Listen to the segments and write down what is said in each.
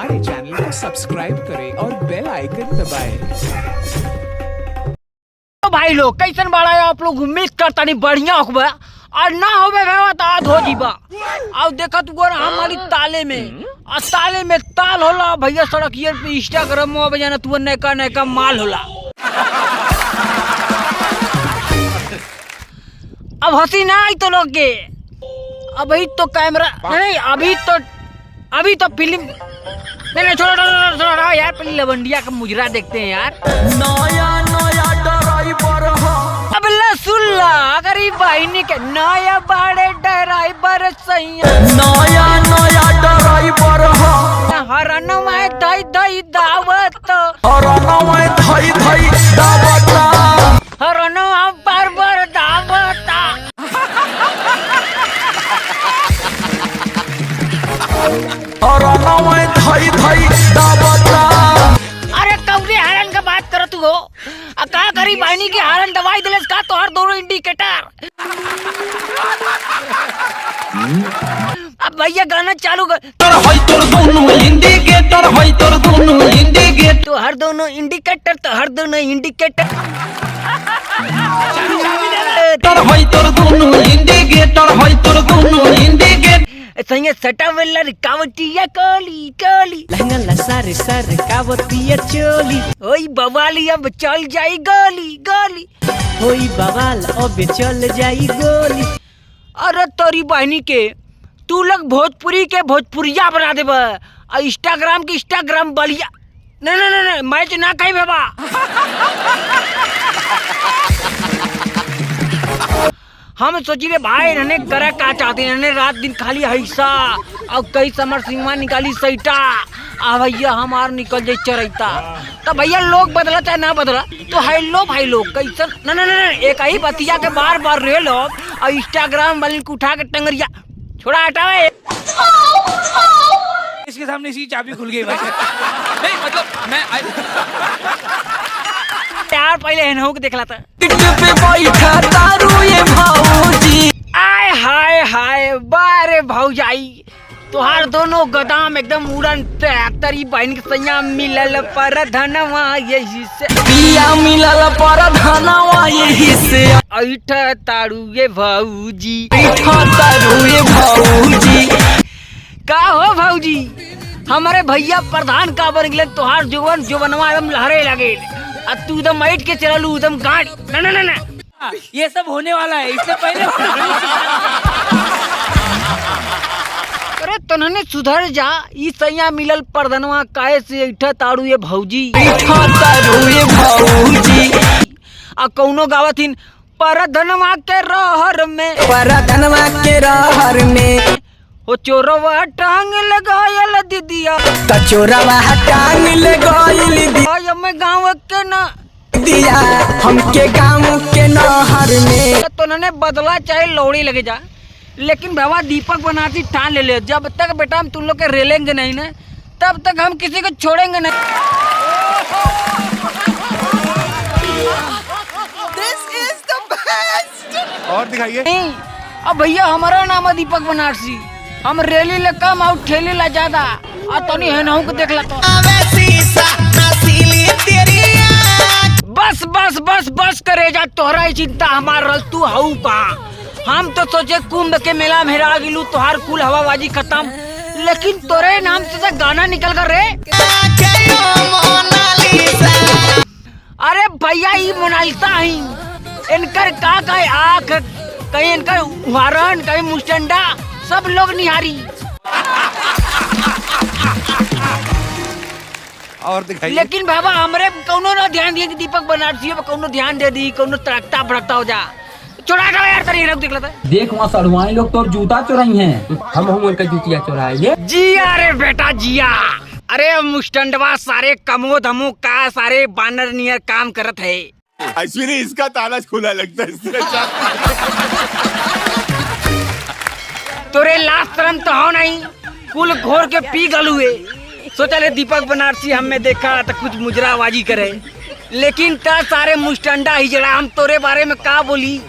हमारे चैनल को सब्सक्राइब करें और बेल आइकन दबाएं। तो भाई लोग कैसन बड़ा है आप लोग उम्मीद करता नहीं बढ़िया होगा और ना होवे तो आज हो जीबा। अब देखा तू गोरा हमारी ताले में और ताले में ताल होला भैया सड़क पे इंस्टाग्राम में बजाना तू नैका नैका माल होला। अब हंसी ना आई तो लोग के अभी तो कैमरा नहीं अभी तो फिल्म नहीं छोड़ा यार पहले लवंडिया का मुजरा देखते हैं यार। नया नया ड्राइवर अब सुल्ला अगर ये बहनी के नया बड़े ड्राइवर सैया नया नया ड्राइवर हरन में धई धई दावत हरन में धई धई दावत हरन बार बार दावत अरे कौने हरन का बात करो तू हो का करी बहनी के हरन दवाई दिले का तो हर दोनों इंडिकेटर। अब भैया गाना चालू कर तोर दोनों इंडिकेटर तो हर दोनों इंडिकेटर तोर दोनों इंडिकेटर संगे सटा वेला रिकावटिया कोली कोली लहंगा लसारे सर रिकावटिया चोली ओई बवाली अब चल जाई गोली गोली ओई बवाल अब चल जाई गोली। अरे तोरी बहनी के तू लोग भोजपुरी के भोजपुरिया बना देबा और इंस्टाग्राम के इंस्टाग्राम बलिया नहीं मैच ना कही बाबा। हम सोचिए भाई इन्होंने करा का चाहते हैं इन्होंने रात दिन खाली हिस्सा और कई समर सिंह निकाली सैटा आ भैया हमार निकल जाए चरैता तो भैया लोग बदला चाहे ना बदला तो भाई लोग कैसन न एक ही बतिया के बार बार रहे लोग और इंस्टाग्राम वाले को उठा के टंगरिया छोड़ा हटावे इसके सामने इसकी चाबी खुल गई भाई। नहीं मतलब मैं यार पहले हेनहू के देखला था पे बैठा तारू ये भौजी आय हाय हाय बारे भौजाई तोहार दोनों गोदाम एकदम उड़न तरी बहन के सैया मिलल पर धनवा यही से पिया मिलल पर धनवा यही से ऐठ तारू ये भौजी का हो भौजी हमारे भैया प्रधान का बन गए तोहार जुबनवा एकदम लहरे लगे तू एकदम बैठ के चलू एकदम गाड़ी न ये सब होने वाला है इससे पहले। अरे तनने सुधर जा ई सैया मिलल परधनवा काहे से ऐठा तारू ये भौजी आ कौनो गावथिन परधनवा के रहर में ओ चोरवा टांग लगायल दीदिया चोरवा टांग लगायल दिया मैं गाँव के ना दिया हमके गाँव के नहर में तो नने बदला चाहे लौड़ी लगे जा लेकिन बाबा दीपक बनाती ठान ले जब तक बेटा हम तुम लोग के रेलेंगे नहीं ना तब तक हम किसी को छोड़ेंगे नहीं। This is the best! और दिखाइए नहीं अब भैया हमारा नाम है दीपक बनारसी हम रैली ले कम और ठेली ला ज्यादा और तनी हेनहू को देख ला तो बस बस बस बस करे जा तोहरा ही चिंता हमार रल तू हऊ पा हम तो सोचे कुंभ के मेला में हेरा गिलू तोहार कुल हवाबाजी खत्म लेकिन तोरे नाम से गाना निकल कर रे। अरे भैया ये मोनालिसा ही इनकर का आँख कहीं इनकर उदाहरण कहीं मुस्टंडा सब लोग निहारी और दिखाइए लेकिन बाबा हमरे कौनो ना ध्यान दिए कि दीपक बनारसी पे कौनो ध्यान दे दी कौनो तड़कता भड़कता हो जा चुरा यार तरी देख लेता देख वहाँ सड़वाई लोग तो जूता चुराई हैं हम उनका जूतिया चुराएंगे जिया रे बेटा जिया। अरे मुस्टंडवा सारे कमो धमो का सारे बानर नियर काम करत है अश्विनी इसका ताला खुला लगता है तोरे लास्ट तरम तो हो नहीं कुल घोर के पी गलुए सोचा ले दीपक बनारसी हमें देखा तो कुछ मुजराबाजी करे लेकिन ता सारे मुस्टंडा ही जड़ा हम तोरे बारे में का बोली।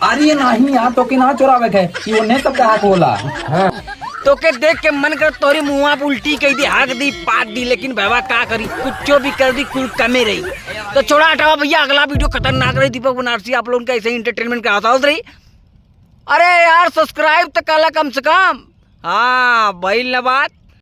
अरे नहीं यार तो के ना चोरावे के ये ने सब कहा बोला। हाँ तो के देख के मन कर तोरी मुँह पे उल्टी कही दी, हाक दी, पाट दी, लेकिन बाबा का करी, कुछ भी कर दी, कुल कमे रही। तो छोड़ा हटाओ भैया, अगला वीडियो खतरनाक रही। दीपक बनारसी आप लोगों का ऐसे ही इंटरटेनमेंट का आसाउस रही। अरे यार सब्सक्राइब तो कला कम से कम। हाँ भाई न बात।